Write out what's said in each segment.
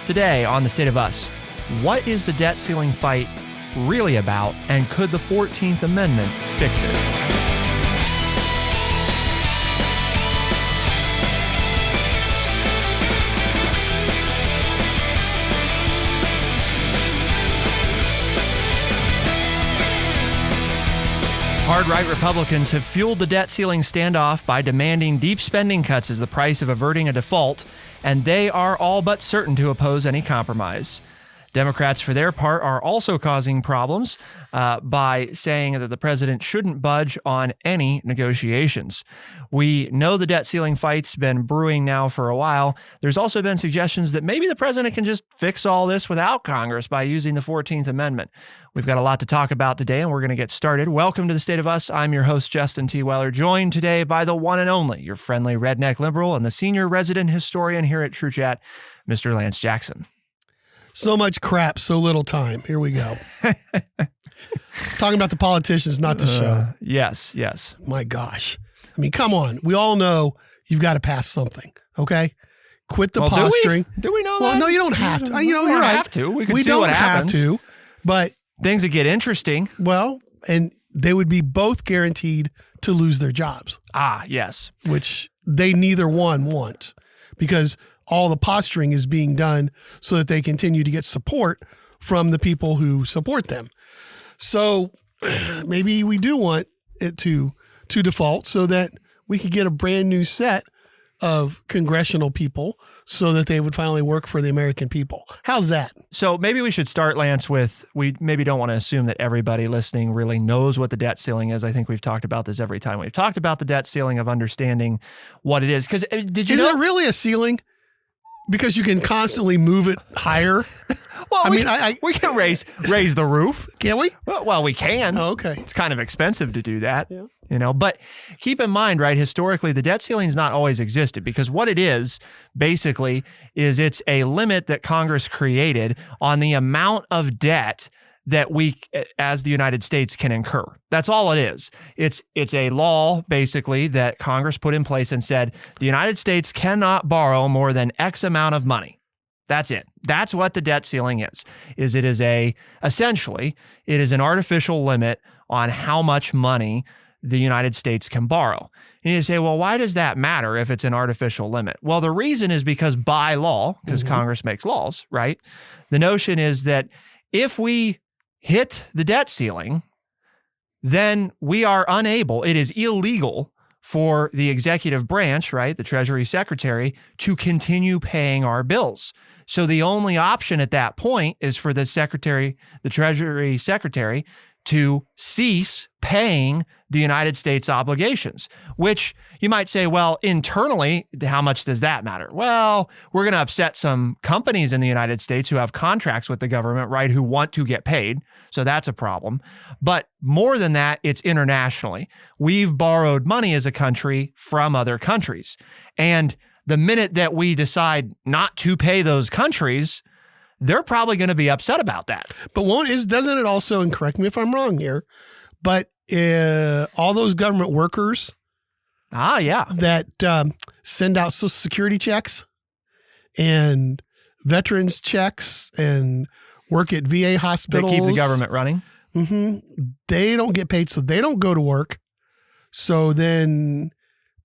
Today on The State of Us, what is the debt ceiling fight really about, and could the 14th Amendment fix it? Hard-right Republicans have fueled the debt ceiling standoff by demanding deep spending cuts as the price of averting a default, and they are all but certain to oppose any compromise. Democrats, for their part, are also causing problems by saying that the president shouldn't budge on any negotiations. We know the debt ceiling fight's been brewing now for a while. There's also been suggestions that maybe the president can just fix all this without Congress by using the 14th Amendment. We've got a lot to talk about today, and we're going to get started. Welcome to The State of Us. I'm your host, Justin T. Weller, joined today by the one and only, your friendly redneck liberal and the senior resident historian here at True Chat, Mr. Lance Jackson. So much crap, so little time. Here we go. Talking about the politicians, not the show. Yes. My gosh. I mean, come on. We all know you've got to pass something, okay? Quit the posturing. Do we know that? Well, no, you don't have to. You know, you're right. Have to. We can see what happens. We don't have to, but things that get interesting. Well, and they would be both guaranteed to lose their jobs. Ah, yes. Which they neither one want, because all the posturing is being done so that they continue to get support from the people who support them. So maybe we do want it to default so that we could get a brand new set of congressional people so that they would finally work for the American people. How's that? So maybe we should start, Lance, with, we maybe don't want to assume that everybody listening really knows what the debt ceiling is. I think we've talked about this every time. We've talked about the debt ceiling, of understanding what it is. Because did you know? Is it really a ceiling? Because you can constantly move it higher. Well, we can raise the roof. Can we? Well, we can. Oh, okay. It's kind of expensive to do that, yeah. But keep in mind, right, historically, the debt ceiling's not always existed, because what it is, basically, is it's a limit that Congress created on the amount of debt that we, as the United States, can incur. That's all it is. It's a law, basically, that Congress put in place and said the United States cannot borrow more than X amount of money. That's it. That's what the debt ceiling is. Essentially, it is an artificial limit on how much money the United States can borrow. And you say, well, why does that matter if it's an artificial limit? Well, the reason is because by law, because Congress makes laws, right? The notion is that if we hit the debt ceiling, then we are unable, it is illegal for the executive branch, right, the Treasury Secretary, to continue paying our bills. So the only option at that point is for the Treasury Secretary, to cease paying the United States obligations, which you might say, well, internally, how much does that matter? Well, we're going to upset some companies in the United States who have contracts with the government, right, who want to get paid. So that's a problem. But more than that, it's internationally. We've borrowed money as a country from other countries. And the minute that we decide not to pay those countries, they're probably going to be upset about that. But doesn't it also, and correct me if I'm wrong here, but all those government workers that send out Social Security checks and veterans checks and work at VA hospitals. They keep the government running. They don't get paid, so they don't go to work. So then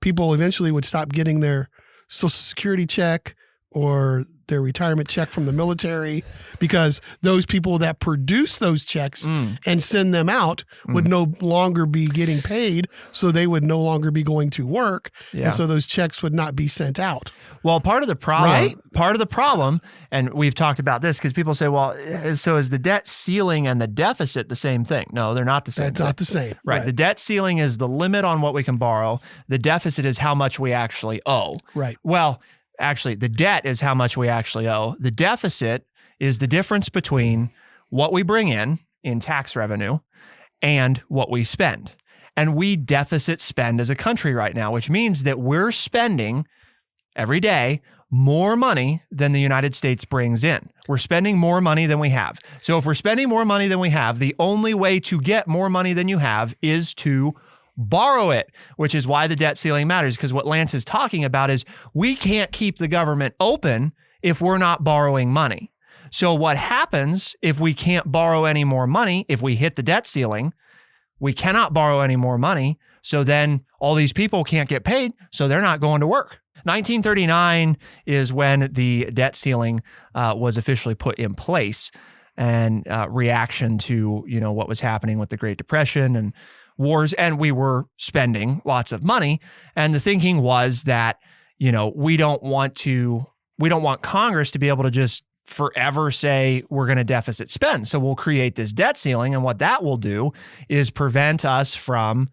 people eventually would stop getting their Social Security check or their retirement check from the military, because those people that produce those checks and send them out would no longer be getting paid, so they would no longer be going to work, and so those checks would not be sent out. Well, part of the problem, and we've talked about this, because people say, well, so is the debt ceiling and the deficit the same thing? No, they're not the same. That's not the same. Right. The debt ceiling is the limit on what we can borrow. The deficit is how much we actually owe. Right. Well, actually, the debt is how much we actually owe. The deficit is the difference between what we bring in tax revenue and what we spend. And we deficit spend as a country right now, which means that we're spending every day more money than the United States brings in. We're spending more money than we have. So if we're spending more money than we have, the only way to get more money than you have is to borrow it, which is why the debt ceiling matters. Because what Lance is talking about is we can't keep the government open if we're not borrowing money. So what happens if we can't borrow any more money? If we hit the debt ceiling, we cannot borrow any more money. So then all these people can't get paid. So they're not going to work. 1939 is when the debt ceiling was officially put in place, and reaction to, what was happening with the Great Depression and wars. And we were spending lots of money. And the thinking was that, we don't want Congress to be able to just forever say we're going to deficit spend. So we'll create this debt ceiling. And what that will do is prevent us from,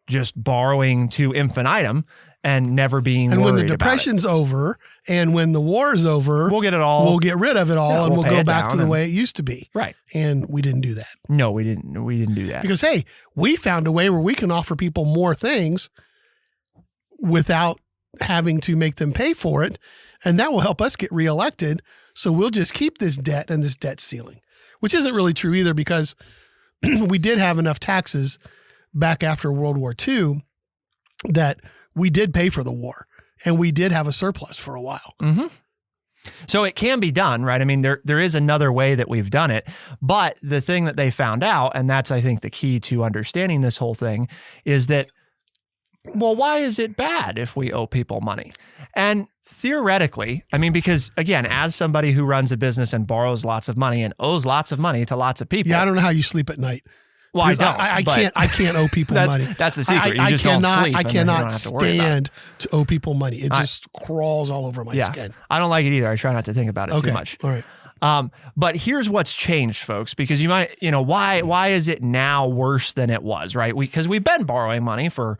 just borrowing to infinitum and never being worried about it. And when the Depression's over and when the war is over, we'll get it all. We'll get rid of it all, and we'll go back to the and way it used to be. Right. And we didn't do that. No, we didn't. We didn't do that. Because, hey, we found a way where we can offer people more things without having to make them pay for it. And that will help us get reelected. So we'll just keep this debt and this debt ceiling, which isn't really true either, because we did have enough taxes back after World War II that we did pay for the war, and we did have a surplus for a while. Mm-hmm. So it can be done, right? I mean, there is another way that we've done it, but the thing that they found out, and that's, I think, the key to understanding this whole thing, is that, well, why is it bad if we owe people money? And theoretically, I mean, because again, as somebody who runs a business and borrows lots of money and owes lots of money to lots of people. Yeah, I don't know how you sleep at night. Well, I don't. I can't owe people money. That's the secret. You just don't sleep. I cannot stand to owe people money. It just crawls all over my skin. I don't like it either. I try not to think about it too much. All right. But here's what's changed, folks, because you might, why is it now worse than it was, right? Because we've been borrowing money for,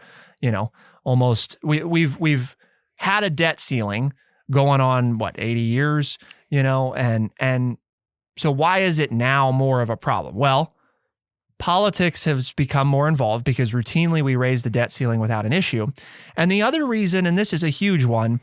almost, we've had a debt ceiling going on, 80 years, and so why is it now more of a problem? Well, politics has become more involved because routinely we raise the debt ceiling without an issue. And the other reason, and this is a huge one,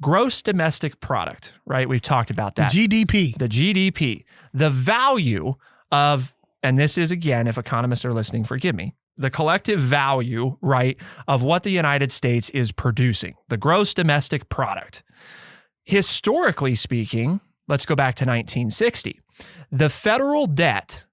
gross domestic product, right? We've talked about that. The GDP. The GDP. The value of, and this is, again, if economists are listening, forgive me, the collective value, right, of what the United States is producing, the gross domestic product. Historically speaking, let's go back to 1960. The federal debt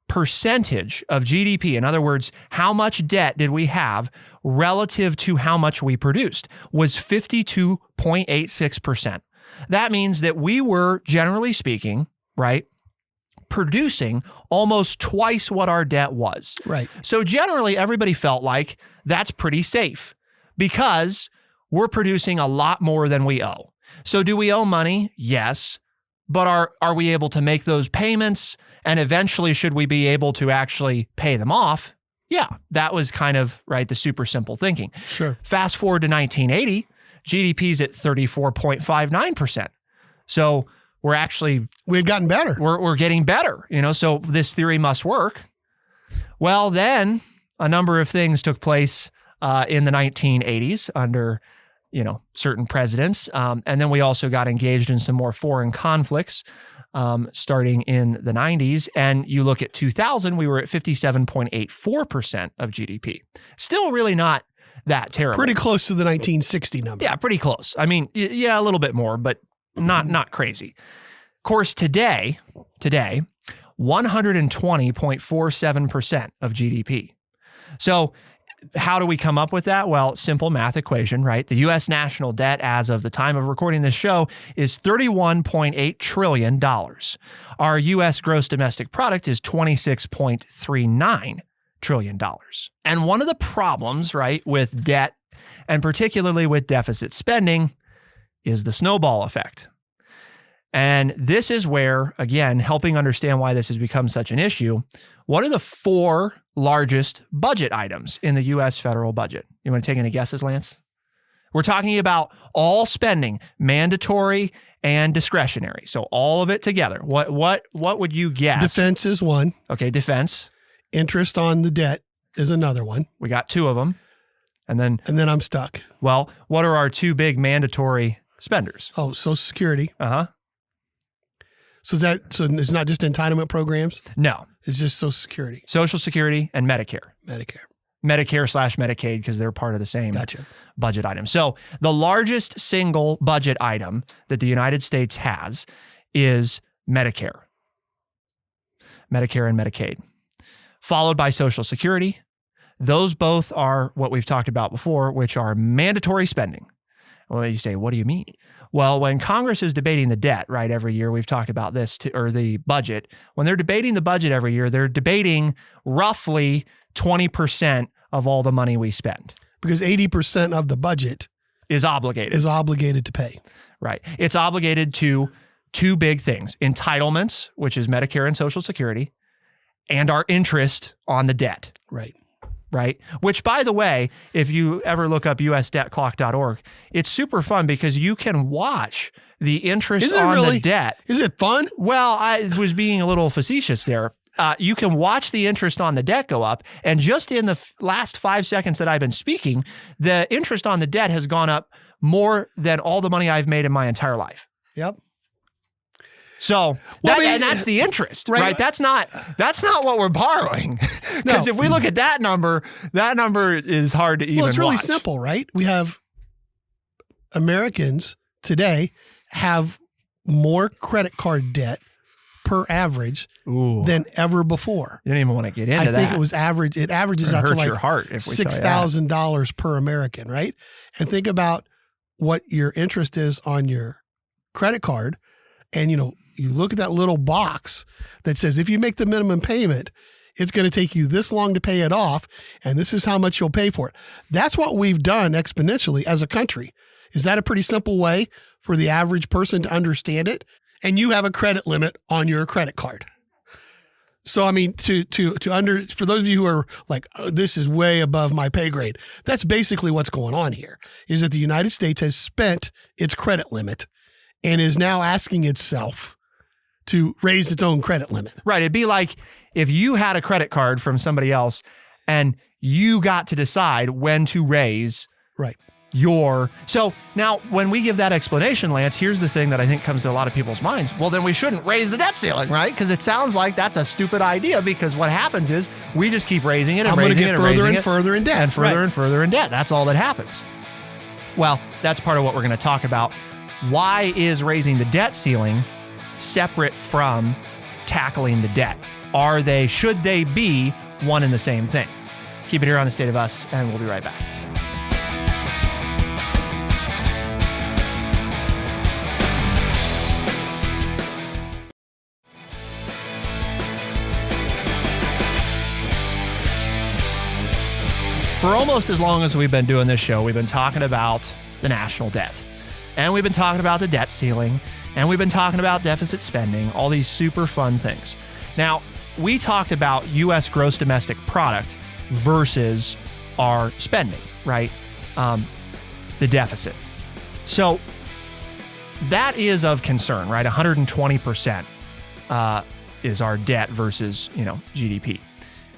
percentage of GDP, in other words, how much debt did we have relative to how much we produced, was 52.86%. That means that we were, generally speaking, right, producing almost twice what our debt was. Right. So generally, everybody felt like that's pretty safe because we're producing a lot more than we owe. So do we owe money? Yes. But are we able to make those payments? And eventually, should we be able to actually pay them off? Yeah, that was kind of, right, the super simple thinking. Sure. Fast forward to 1980, GDP's at 34.59%. So we had gotten better. We're getting better, so this theory must work. Well, then a number of things took place in the 1980s under, certain presidents. And then we also got engaged in some more foreign conflicts starting in the 90s. And you look at 2000, we were at 57.84% of GDP. Still really not that terrible. Pretty close to the 1960 number. Yeah, pretty close. I mean, yeah, a little bit more, but not crazy. Of course, today, 120.47% of GDP. So how do we come up with that? Well, simple math equation, right? The U.S. national debt as of the time of recording this show is $31.8 trillion. Our U.S. gross domestic product is $26.39 trillion. And one of the problems, right, with debt, and particularly with deficit spending, is the snowball effect. And this is where, again, helping understand why this has become such an issue, what are the 4 largest budget items in the U.S. federal budget? You want to take any guesses, Lance? We're talking about all spending, mandatory and discretionary. So all of it together. What would you guess? Defense is one. Okay, defense. Interest on the debt is another one. We got 2 of them. And then I'm stuck. Well, what are our 2 big mandatory spenders? Oh, Social Security. Uh-huh. So it's not just entitlement programs? No. It's just Social Security. Social Security and Medicare. Medicare/Medicaid, because they're part of the same Gotcha. budget item. So the largest single budget item that the United States has is Medicare and Medicaid, followed by Social Security. Those both are what we've talked about before, which are mandatory spending. Well, you say, what do you mean? Well, when Congress is debating the debt, right, every year, we've talked about this, or the budget. When they're debating the budget every year, they're debating roughly 20% of all the money we spend. Because 80% of the budget Is obligated to pay. Right. It's obligated to two big things: entitlements, which is Medicare and Social Security, and our interest on the debt. Right. Right. Which, by the way, if you ever look up usdebtclock.org, it's super fun because you can watch the interest on the debt. Is it fun? Well, I was being a little facetious there. You can watch the interest on the debt go up. And just in the last 5 seconds that I've been speaking, the interest on the debt has gone up more than all the money I've made in my entire life. Yep. So and that's the interest, right? That's not what we're borrowing. Because if we look at that number is hard to even watch. Well, it's really simple, right? We have Americans today have more credit card debt per average than ever before. You don't even want to get into that. I think it averages out to like $6,000 per American, right? And think about what your interest is on your credit card. And, you look at that little box that says, if you make the minimum payment, it's going to take you this long to pay it off, and this is how much you'll pay for it. That's what we've done exponentially as a country. Is that a pretty simple way for the average person to understand it? And you have a credit limit on your credit card. So, I mean, for those of you who are like, oh, this is way above my pay grade, that's basically what's going on here, is that the United States has spent its credit limit and is now asking itself to raise its own credit limit. Right. It'd be like if you had a credit card from somebody else and you got to decide when to raise So now when we give that explanation, Lance, here's the thing that I think comes to a lot of people's minds. Well, then we shouldn't raise the debt ceiling, right? Because it sounds like that's a stupid idea, because what happens is we just keep raising it and raising it and raising it. I'm going to get further and further in debt. And further and further in debt. That's all that happens. Well, that's part of what we're going to talk about. Why is raising the debt ceiling separate from tackling the debt? Should they be one and the same thing? Keep it here on The State of Us, and we'll be right back. For almost as long as we've been doing this show, we've been talking about the national debt. And we've been talking about the debt ceiling. And we've been talking about deficit spending, all these super fun things. Now, we talked about U.S. gross domestic product versus our spending, right? The deficit. So that is of concern, right? 120% is our debt versus, GDP.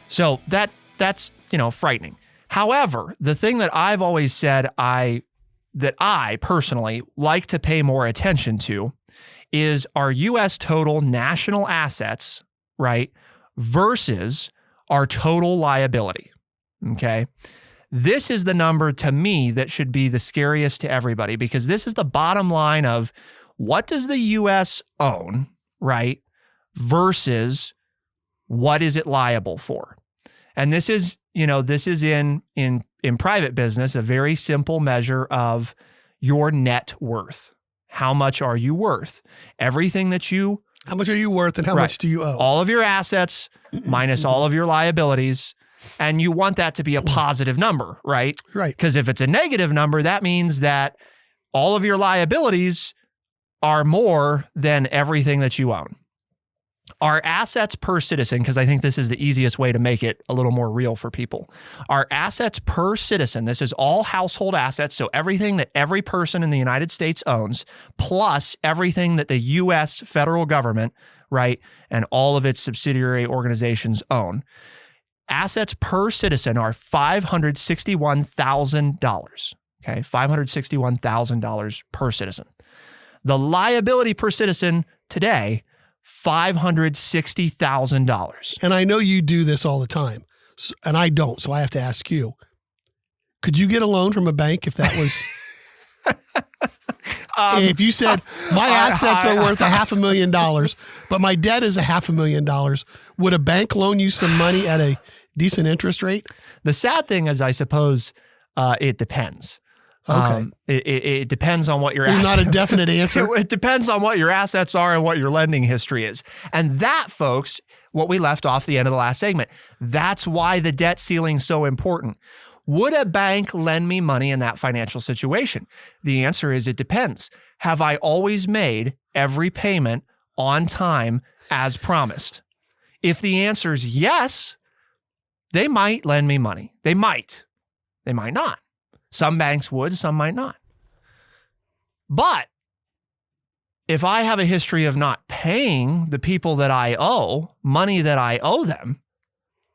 So that's frightening. However, the thing that I've always said that I personally like to pay more attention to is our U.S. total national assets, right, versus our total liability, okay? This is the number to me that should be the scariest to everybody, because this is the bottom line of what does the U.S. own, right, versus what is it liable for? And this is in private business, a very simple measure of your net worth. How much are you worth? Everything that you... How much are you worth and how much do you owe? All of your assets minus all of your liabilities. And you want that to be a positive number, right? Right. Because if it's a negative number, that means that all of your liabilities are more than everything that you own. Our assets per citizen, because I think this is the easiest way to make it a little more real for people. Our assets per citizen, this is all household assets, so everything that every person in the United States owns, plus everything that the U.S. federal government, right, and all of its subsidiary organizations own. Assets per citizen are $561,000, okay, $561,000 per citizen. The liability per citizen today, $560,000. And I know you do this all the time, And I don't, so I have to ask you, could you get a loan from a bank if that was... if you said, my assets are worth $500,000, but my debt is $500,000, would a bank loan you some money at a decent interest rate? The sad thing is, I suppose it depends. Okay. It depends on what your There's not a definite answer. It depends on what your assets are and what your lending history is. And that, folks, what we left off the end of the last segment, that's why the debt ceiling is so important. Would a bank lend me money in that financial situation? The answer is it depends. Have I always made every payment on time as promised? If the answer is yes, they might lend me money. They might. They might not. Some banks would, some might not. But if I have a history of not paying the people that I owe, money that I owe them,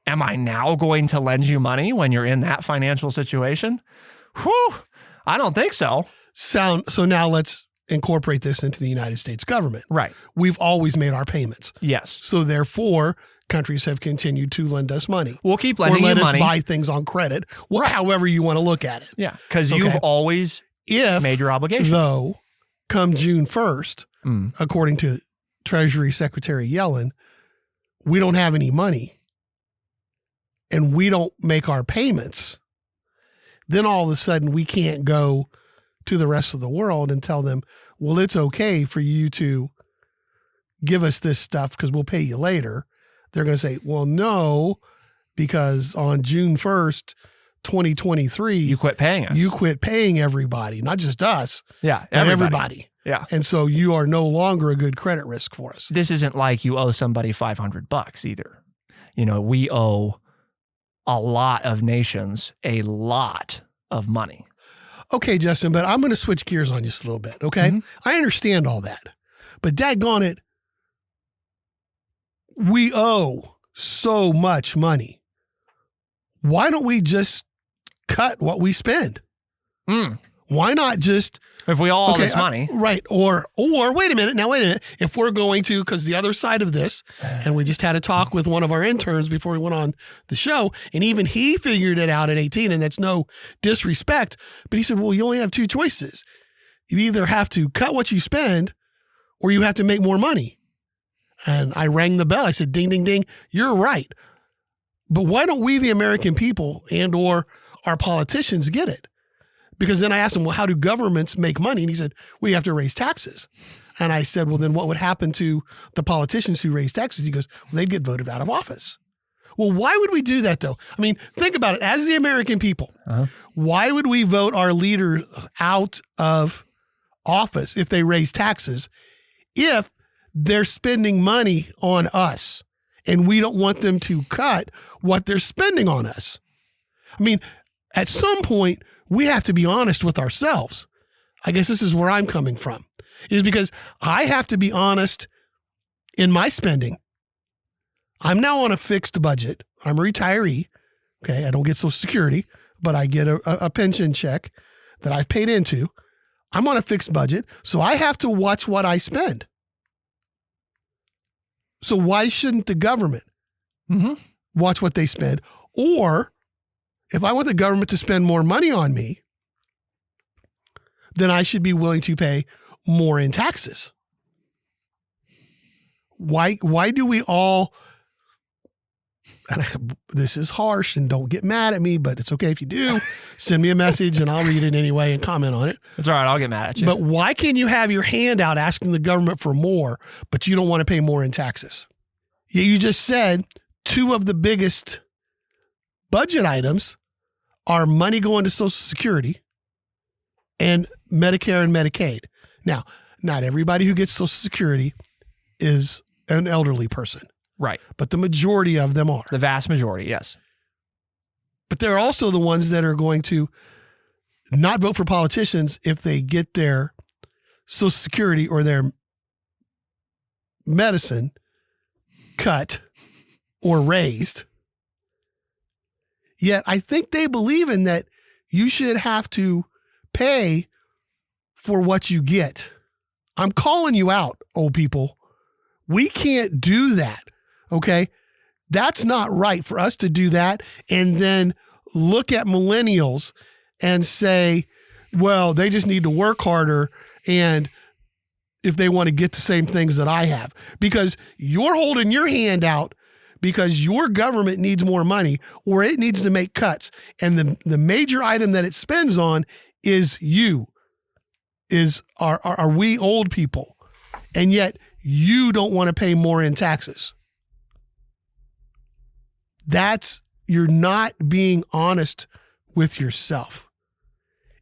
am I now going to lend you money when you're in that financial situation? Whew, I don't think so. So now let's incorporate this into the United States government. Right. We've always made our payments. Yes. So therefore, countries have continued to lend us money. We'll keep lending or let you money. us buy things on credit, however you want to look at it. Yeah, because you've always made your obligation. Though, come June 1st, according to Treasury Secretary Yellen, we don't have any money and we don't make our payments, then all of a sudden we can't go to the rest of the world and tell them, well, it's okay for you to give us this stuff because we'll pay you later. They're going to say, well, no, because on June 1st, 2023, you quit paying us. You quit paying everybody, not just us. Yeah, but everybody. Yeah. And so you are no longer a good credit risk for us. This isn't like you owe somebody $500 either. You know, we owe a lot of nations a lot of money. Okay, Justin, but I'm going to switch gears on you just a little bit, okay? Mm-hmm. I understand all that. But daggone it, we owe so much money. Why don't we just cut what we spend? Why not just... If we all owe this money. Right. Or wait a minute. If we're going to, because the other side of this, and we just had a talk with one of our interns before we went on the show, and even he figured it out at 18, and that's no disrespect, but he said, well, you only have two choices. You either have to cut what you spend or you have to make more money. And I rang the bell. I said, ding, ding, ding, you're right. But why don't we, the American people and or our politicians, get it? Because then I asked him, well, how do governments make money? And he said, well, you have to raise taxes. And I said, well, then what would happen to the politicians who raise taxes? He goes, well, they'd get voted out of office. Well, why would we do that, though? I mean, think about it. As the American people, why would we vote our leader out of office if they raise taxes, if they're spending money on us and we don't want them to cut what they're spending on us? I mean, at some point, we have to be honest with ourselves. I guess this is where I'm coming from, is because I have to be honest in my spending. I'm now on a fixed budget. I'm a retiree. Okay. I don't get Social Security, but I get a pension check that I've paid into. I'm on a fixed budget. So I have to watch what I spend. So why shouldn't the government watch what they spend? Or if I want the government to spend more money on me, then I should be willing to pay more in taxes. Why do we all, and this is harsh and don't get mad at me, but it's okay if you do, send me a message and I'll read it anyway and comment on it. It's all right. I'll get mad at you. But why can you have your hand out asking the government for more, but you don't want to pay more in taxes? You just said two of the biggest budget items are money going to Social Security and Medicare and Medicaid. Now, not everybody who gets Social Security is an elderly person. Right. But the majority of them are. The vast majority, yes. But there are also the ones that are going to not vote for politicians if they get their Social Security or their medicine cut or raised. Yet I think they believe in that you should have to pay for what you get. I'm calling you out, old people. We can't do that, okay? That's not right for us to do that and then look at millennials and say, well, they just need to work harder and if they want to get the same things that I have. Because you're holding your hand out because your government needs more money or it needs to make cuts. And the major item that it spends on is are we old people. And yet you don't want to pay more in taxes. You're not being honest with yourself.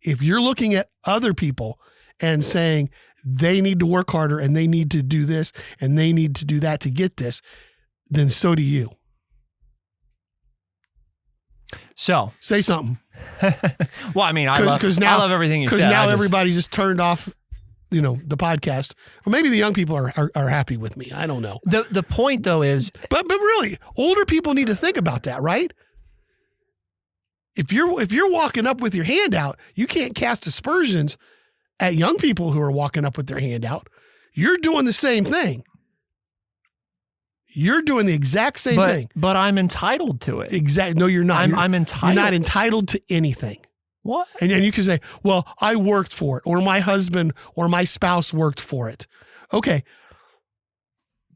If you're looking at other people and saying they need to work harder and they need to do this and they need to do that to get this, then so do you. So say something. Well, I mean, I love everything you said. Because now everybody just turned off, the podcast. Or maybe the young people are happy with me. I don't know. The point though is, but really, older people need to think about that, right? If you're walking up with your hand out, you can't cast aspersions at young people who are walking up with their hand out. You're doing the same thing. You're doing the exact same thing. But I'm entitled to it. Exactly. No, you're not. I'm entitled. You're not entitled to anything. What? And you can say, well, I worked for it, or my husband or my spouse worked for it. Okay.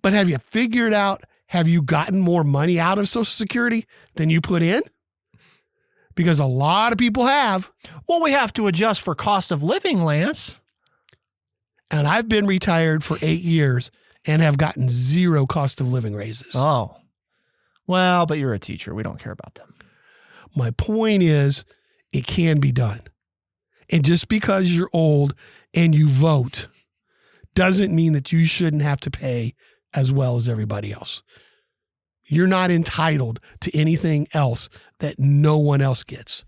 But have you figured out, have you gotten more money out of Social Security than you put in? Because a lot of people have. Well, we have to adjust for cost of living, Lance. And I've been retired for 8 years and have gotten 0 cost of living raises. Oh, well, but you're a teacher. We don't care about them. My point is, it can be done. And just because you're old and you vote doesn't mean that you shouldn't have to pay as well as everybody else. You're not entitled to anything else that no one else gets.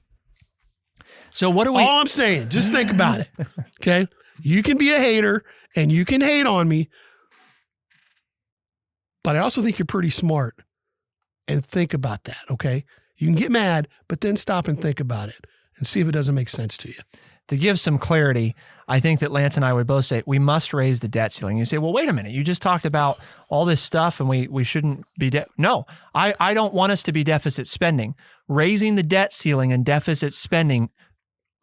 So what do we... All I'm saying, just think about it, okay? You can be a hater and you can hate on me, but I also think you're pretty smart. And think about that, okay? You can get mad, but then stop and think about it and see if it doesn't make sense to you. To give some clarity, I think that Lance and I would both say we must raise the debt ceiling. You say, well, wait a minute. You just talked about all this stuff and we shouldn't be No, I don't want us to be deficit spending. Raising the debt ceiling and deficit spending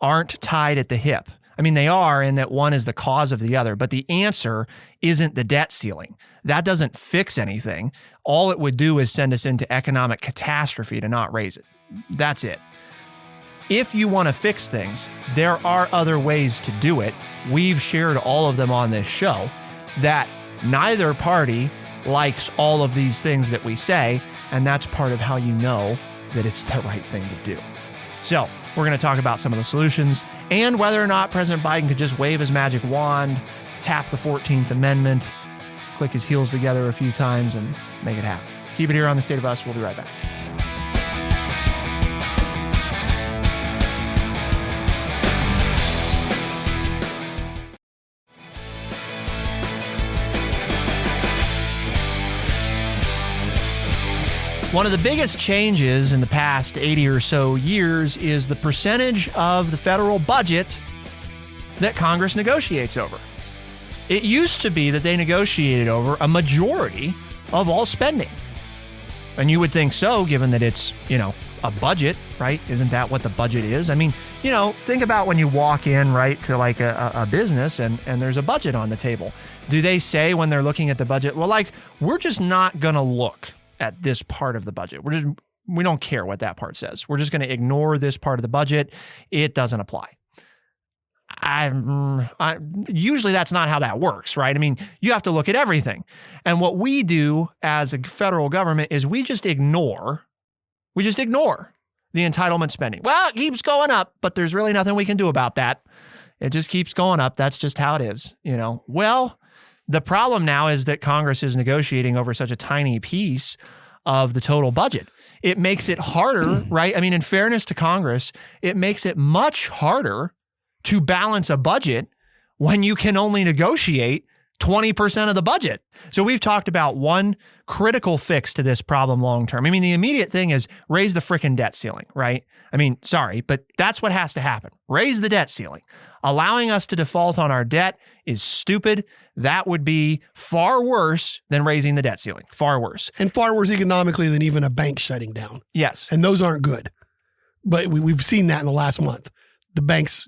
aren't tied at the hip. I mean, they are in that one is the cause of the other, but the answer isn't the debt ceiling. That doesn't fix anything. All it would do is send us into economic catastrophe to not raise it. That's it. If you want to fix things, there are other ways to do it. We've shared all of them on this show. That neither party likes all of these things that we say, and that's part of how you know that it's the right thing to do. So we're going to talk about some of the solutions and whether or not President Biden could just wave his magic wand, tap the 14th Amendment, click his heels together a few times and make it happen. Keep it here on The State of Us. We'll be right back. One of the biggest changes in the past 80 or so years is the percentage of the federal budget that Congress negotiates over. It used to be that they negotiated over a majority of all spending. And you would think so, given that it's, a budget, right? Isn't that what the budget is? I mean, think about when you walk in, right, to like a business and there's a budget on the table. Do they say when they're looking at the budget, well, we're just not going to look at this part of the budget. We don't care what that part says. We're just going to ignore this part of the budget. It doesn't apply. Usually that's not how that works, right? I mean, you have to look at everything. And what we do as a federal government is we just ignore the entitlement spending. Well, it keeps going up, but there's really nothing we can do about that. It just keeps going up. That's just how it is, Well, the problem now is that Congress is negotiating over such a tiny piece of the total budget. It makes it harder, right? I mean, in fairness to Congress, it makes it much harder to balance a budget when you can only negotiate 20% of the budget. So we've talked about one critical fix to this problem long-term. I mean, the immediate thing is raise the frickin' debt ceiling, right? I mean, sorry, but that's what has to happen. Raise the debt ceiling. Allowing us to default on our debt is stupid. That would be far worse than raising the debt ceiling. Far worse. And far worse economically than even a bank shutting down. Yes. And those aren't good. But we've seen that in the last month. The banks,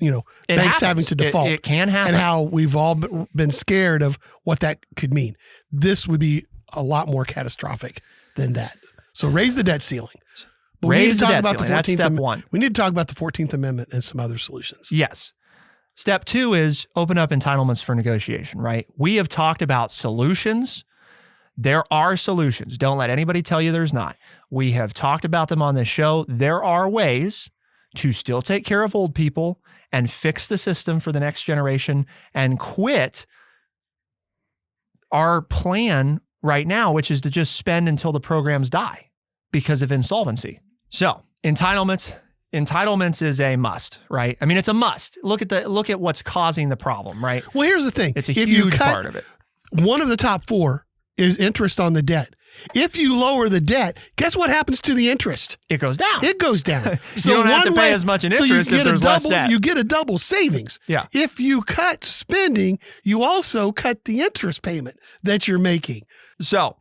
banks having to default. It can happen. And how we've all been scared of what that could mean. This would be a lot more catastrophic than that. So raise the debt ceiling. But raise the debt ceiling. That's step one. We need to talk about the 14th Amendment and some other solutions. Yes. Step two is open up entitlements for negotiation, right? We have talked about solutions. There are solutions. Don't let anybody tell you there's not. We have talked about them on this show. There are ways to still take care of old people and fix the system for the next generation and quit our plan right now, which is to just spend until the programs die because of insolvency. So entitlements is a must, right? I mean, it's a must. Look at what's causing the problem, right? Well, here's the thing. It's a huge part of it. One of the top four is interest on the debt. If you lower the debt, guess what happens to the interest? It goes down. It goes down. So you don't have to pay as much in interest if there's less debt. You get a double savings. Yeah. If you cut spending, you also cut the interest payment that you're making. So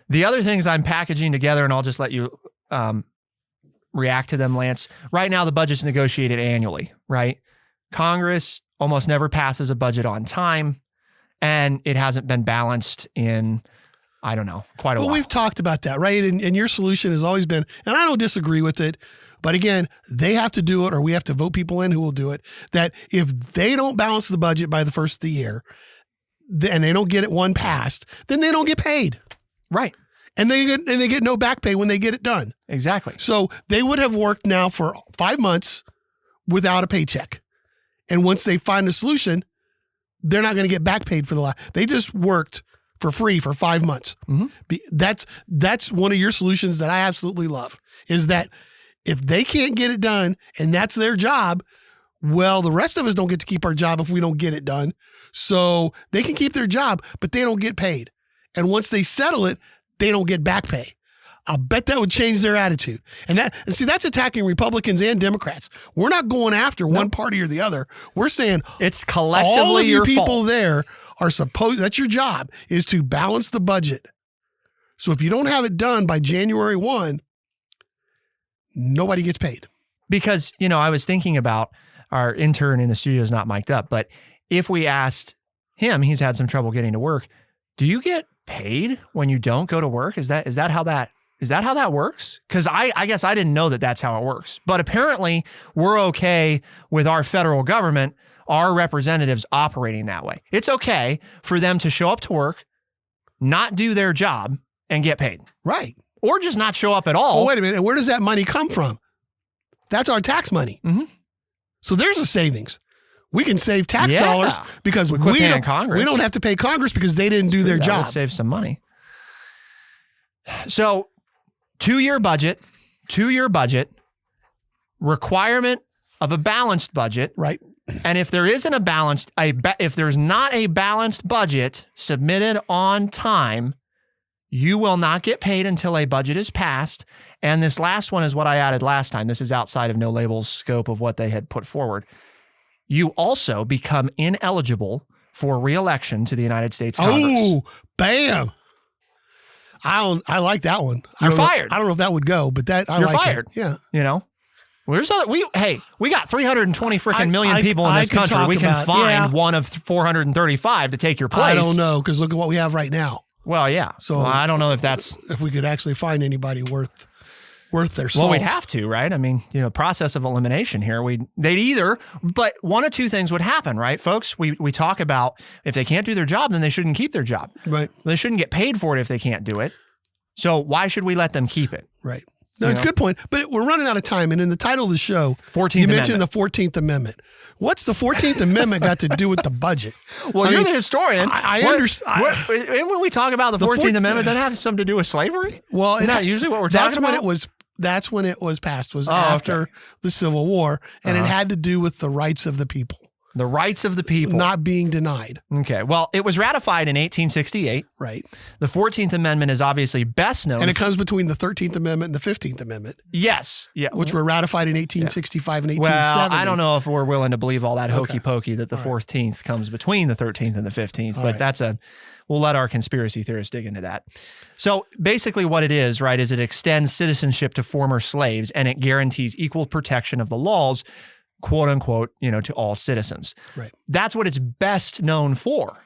the other things I'm packaging together, and I'll just let you react to them, Lance. Right now, the budget's negotiated annually, right? Congress almost never passes a budget on time, and it hasn't been balanced in, I don't know, quite a while. But we've talked about that, right? And your solution has always been, and I don't disagree with it, but again, they have to do it, or we have to vote people in who will do it, that if they don't balance the budget by the first of the year, and they don't get it one passed, then they don't get paid. Right. And they get no back pay when they get it done. Exactly. So they would have worked now for 5 months without a paycheck. And once they find a solution, they're not going to get back paid for the last. They just worked for free for 5 months. Mm-hmm. That's one of your solutions that I absolutely love, is that if they can't get it done and that's their job, well, the rest of us don't get to keep our job if we don't get it done. So they can keep their job, but they don't get paid. And once they settle it, they don't get back pay. I'll bet that would change their attitude. And see, that's attacking Republicans and Democrats. We're not going after one party or the other. We're saying it's collectively all of you your people fault. There are supposed, that's your job, is to balance the budget. So if you don't have it done by January 1, nobody gets paid. Because, I was thinking about our intern in the studio is not mic'd up, but if we asked him, he's had some trouble getting to work. Do you get paid when you don't go to work? Is that how that works? Because I guess I didn't know that that's how it works. But apparently we're okay with our federal government, our representatives operating that way. It's okay for them to show up to work, not do their job, and get paid. Right. Or just not show up at all. Oh, wait a minute. And where does that money come from? That's our tax money. Mm-hmm. So there's a savings. We can save tax dollars because we don't have to pay Congress because they didn't do their job. Would save some money. So 2-year budget, requirement of a balanced budget. Right. And if there isn't if there's not a balanced budget submitted on time, you will not get paid until a budget is passed. And this last one is what I added last time. This is outside of No Label's scope of what they had put forward. You also become ineligible for re-election to the United States Congress. Oh, bam. I like that one. You're fired. I don't know if that would go, but you're like fired. It. Yeah. We got 320 freaking million people in this country. We can find one of 435 to take your place. I don't know, because look at what we have right now. Well, yeah. So I don't know if we could actually find anybody worth their salt. Well, we'd have to, right? I mean, process of elimination here. But one of two things would happen, right, folks? We talk about if they can't do their job, then they shouldn't keep their job. Right. They shouldn't get paid for it if they can't do it. So why should we let them keep it? Right. No, it's a good point. But we're running out of time. And in the title of the show, 14th you Amendment. mentioned the 14th Amendment. What's the 14th Amendment got to do with the budget? Well, you're the historian. I understand. When we talk about the 14th Amendment, that has something to do with slavery? Well, isn't that usually what we're talking about? That's when it was passed, after the Civil War, and it had to do with the rights of the people. The rights of the people. not being denied. Okay. Well, it was ratified in 1868. Right. The 14th Amendment is obviously best known. And it comes between the 13th Amendment and the 15th Amendment. Yes. Yeah. Which were ratified in 1865 and 1870. Well, I don't know if we're willing to believe all that hokey pokey that the 14th comes between the 13th and the 15th, but we'll let our conspiracy theorists dig into that. So basically what it is, right, is it extends citizenship to former slaves and it guarantees equal protection of the laws, quote unquote, to all citizens. Right. That's what it's best known for.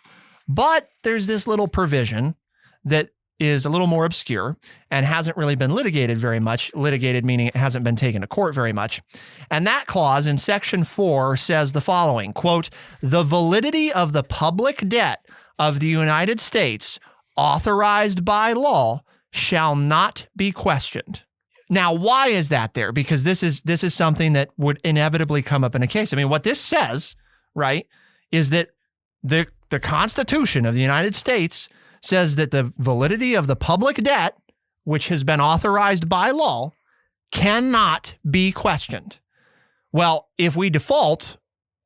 But there's this little provision that is a little more obscure and hasn't really been litigated very much. Litigated meaning it hasn't been taken to court very much. And that clause in Section 4 says the following, quote, "The validity of the public debt of the United States authorized by law shall not be questioned." Now, why is that there? Because this is something that would inevitably come up in a case. I mean, what this says, right, is that the Constitution of the United States says that the validity of the public debt, which has been authorized by law, cannot be questioned. Well, if we default,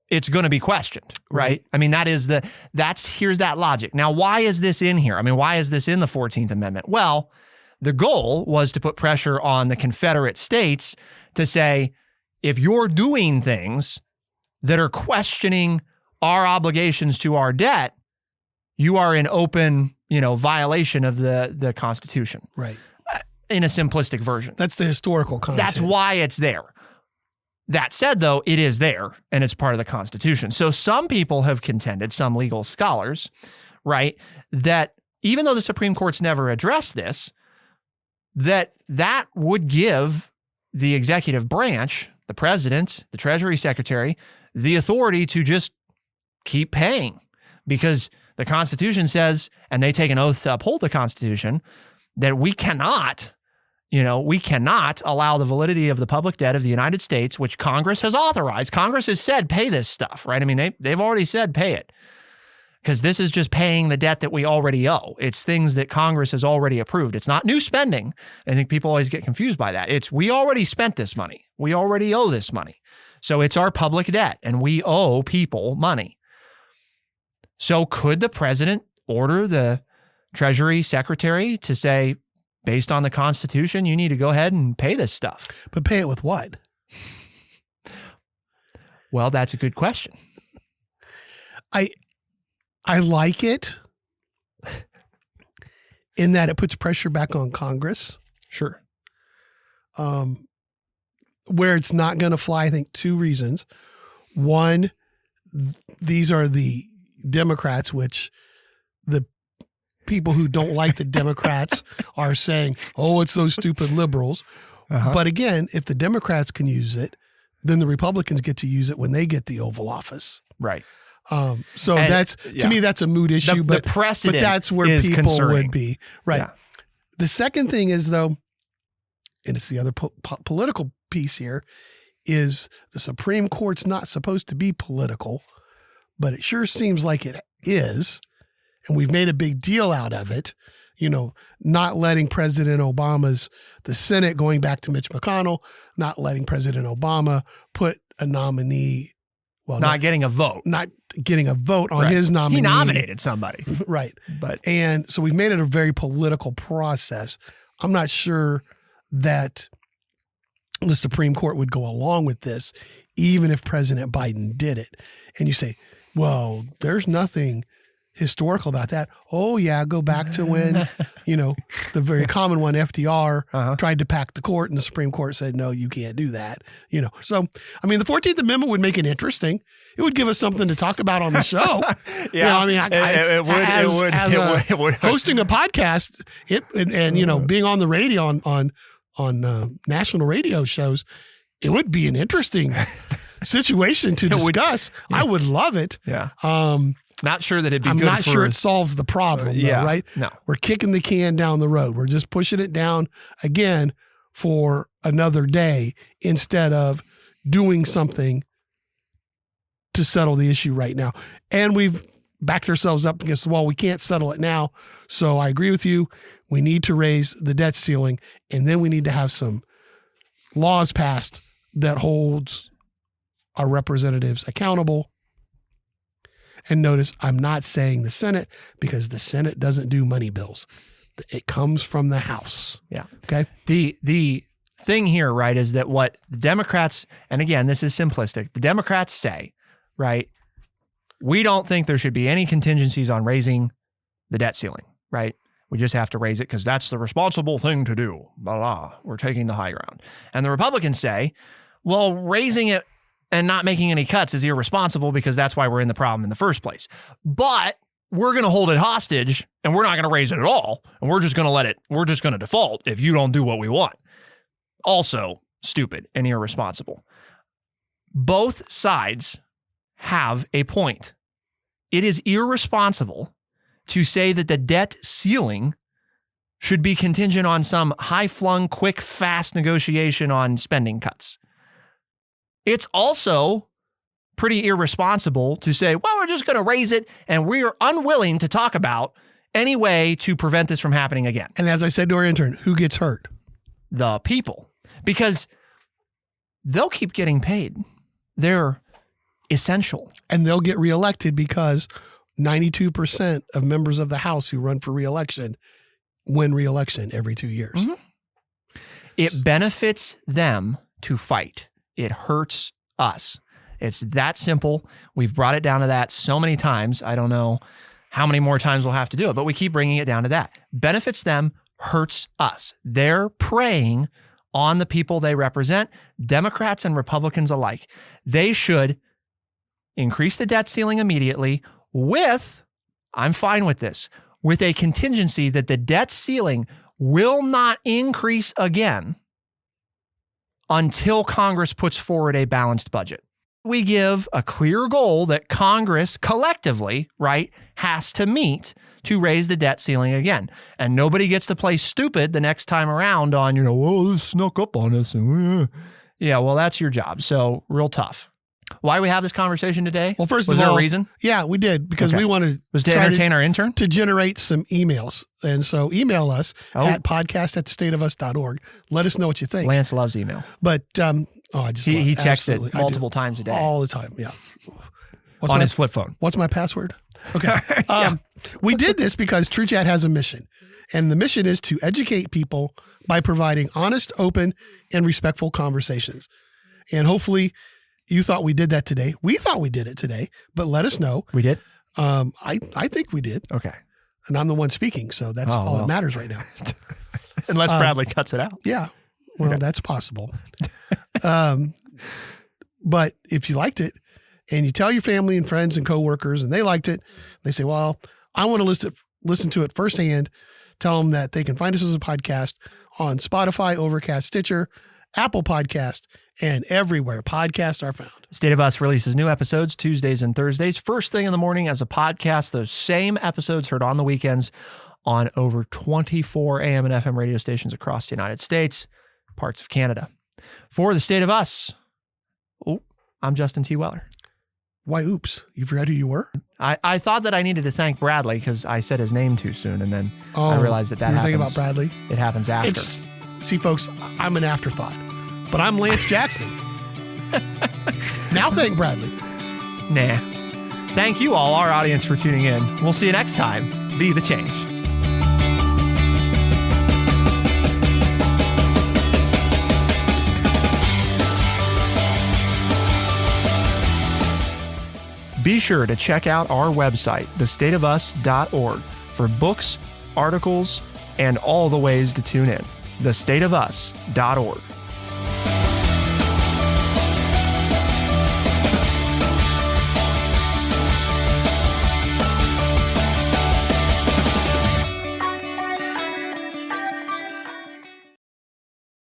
it's going to be questioned, right? I mean, here's that logic. Now, why is this in here? I mean, why is this in the 14th Amendment? Well, the goal was to put pressure on the Confederate States to say, if you're doing things that are questioning our obligations to our debt, you are in open, violation of the Constitution. Right. In a simplistic version. That's the historical content. That's why it's there. That said, though, it is there and it's part of the Constitution. So some people have contended, some legal scholars, right, that even though the Supreme Court's never addressed this, that would give the executive branch, the president, the Treasury Secretary, the authority to just keep paying, because the Constitution says, and they take an oath to uphold the Constitution, that we cannot allow the validity of the public debt of the United States, which Congress has authorized. Congress has said, pay this stuff, right? I mean, they've already said, pay it. Because this is just paying the debt that we already owe. It's things that Congress has already approved. It's not new spending. I think people always get confused by that. It's we already spent this money. We already owe this money. So it's our public debt and we owe people money. So could the president order the Treasury Secretary to say, based on the Constitution, you need to go ahead and pay this stuff? But pay it with what? Well, that's a good question. I like it in that it puts pressure back on Congress. Sure. Where it's not going to fly, I think 2 reasons. One, these are the Democrats, which the people who don't like the Democrats are saying, oh, it's those stupid liberals. But again, if the Democrats can use it, then the Republicans get to use it when they get the Oval Office. Right. So to me, that's a moot issue, but that's where people concerning. would be. Right. Yeah. The second thing is, though, and it's the other political piece here, is the Supreme Court's not supposed to be political, but it sure seems like it is. And we've made a big deal out of it, not letting President Obama's, the Senate going back to Mitch McConnell, not letting President Obama put a nominee. Well, not getting a vote on his nominee. He nominated somebody. Right. But so we've made it a very political process. I'm not sure that the Supreme Court would go along with this, even if President Biden did it. And you say, well, there's nothing historical about that. Oh yeah, go back to when, the very common one, FDR tried to pack the court and the Supreme Court said, no, you can't do that. So, I mean, the 14th Amendment would make it interesting. It would give us something to talk about on the show. Yeah. It would. Hosting a podcast and being on the radio on national radio shows, it would be an interesting situation to discuss. I would love it. Yeah. Not sure that it'd be I'm good not sure it solves the problem, though, right? No. We're kicking the can down the road. We're just pushing it down again for another day instead of doing something to settle the issue right now. And we've backed ourselves up against the wall. We can't settle it now. So I agree with you. We need to raise the debt ceiling, and then we need to have some laws passed that holds our representatives accountable And notice I'm not saying the Senate because the Senate doesn't do money bills. It comes from the House. Yeah. Okay. The thing here, right, is that what the Democrats, and again, this is simplistic, the Democrats say, right, we don't think there should be any contingencies on raising the debt ceiling, right? We just have to raise it because that's the responsible thing to do. Blah, blah. We're taking the high ground. And the Republicans say, well, raising it and not making any cuts is irresponsible because that's why we're in the problem in the first place. But we're going to hold it hostage and we're not going to raise it at all. And we're just going to default if you don't do what we want. Also stupid and irresponsible. Both sides have a point. It is irresponsible to say that the debt ceiling should be contingent on some high-flung, quick, fast negotiation on spending cuts. It's also pretty irresponsible to say, well, we're just going to raise it and we're unwilling to talk about any way to prevent this from happening again. And as I said to our intern, who gets hurt? The people. Because they'll keep getting paid. They're essential. And they'll get reelected because 92% of members of the House who run for reelection win reelection every 2 years. Mm-hmm. It benefits them to fight. It hurts us. It's that simple. We've brought it down to that so many times. I don't know how many more times we'll have to do it, but we keep bringing it down to that. Benefits them, hurts us. They're preying on the people they represent, Democrats and Republicans alike. They should increase the debt ceiling immediately with, I'm fine with this, with a contingency that the debt ceiling will not increase again until Congress puts forward a balanced budget. We give a clear goal that Congress collectively, right, has to meet to raise the debt ceiling again. And nobody gets to play stupid the next time around on, well, this snuck up on us. And yeah, well, that's your job. So real tough. Why do we have this conversation today? Well, first was of all, there a reason? Yeah, we did because we wanted to entertain our intern to generate some emails. And so email us at podcast@stateofus.org. Let us know what you think. Lance loves email. But he checks it multiple times a day. All the time, yeah. On his flip phone. What's my password? Okay. We did this because True Chat has a mission. And the mission is to educate people by providing honest, open, and respectful conversations. And hopefully you thought we did that today. We thought we did it today, but let us know. We did? I think we did. Okay. And I'm the one speaking, so that's all that matters right now. Unless Bradley cuts it out. Yeah. Well, that's possible. But if you liked it and you tell your family and friends and coworkers and they liked it, they say, well, I want to listen to it firsthand. Tell them that they can find us as a podcast on Spotify, Overcast, Stitcher, Apple Podcast, and everywhere podcasts are found. State of Us releases new episodes Tuesdays and Thursdays, first thing in the morning as a podcast. Those same episodes heard on the weekends on over 24 AM and FM radio stations across the United States, parts of Canada. For the State of Us, I'm Justin T. Weller. Why, oops, you forgot who you were? I thought that I needed to thank Bradley because I said his name too soon, and then I realized that happens. You're thinking about Bradley? It happens after. See, folks, I'm an afterthought, but I'm Lance Jackson. Now thank Bradley. Nah. Thank you all, our audience, for tuning in. We'll see you next time. Be the change. Be sure to check out our website, thestateofus.org, for books, articles, and all the ways to tune in. thestateofus.org.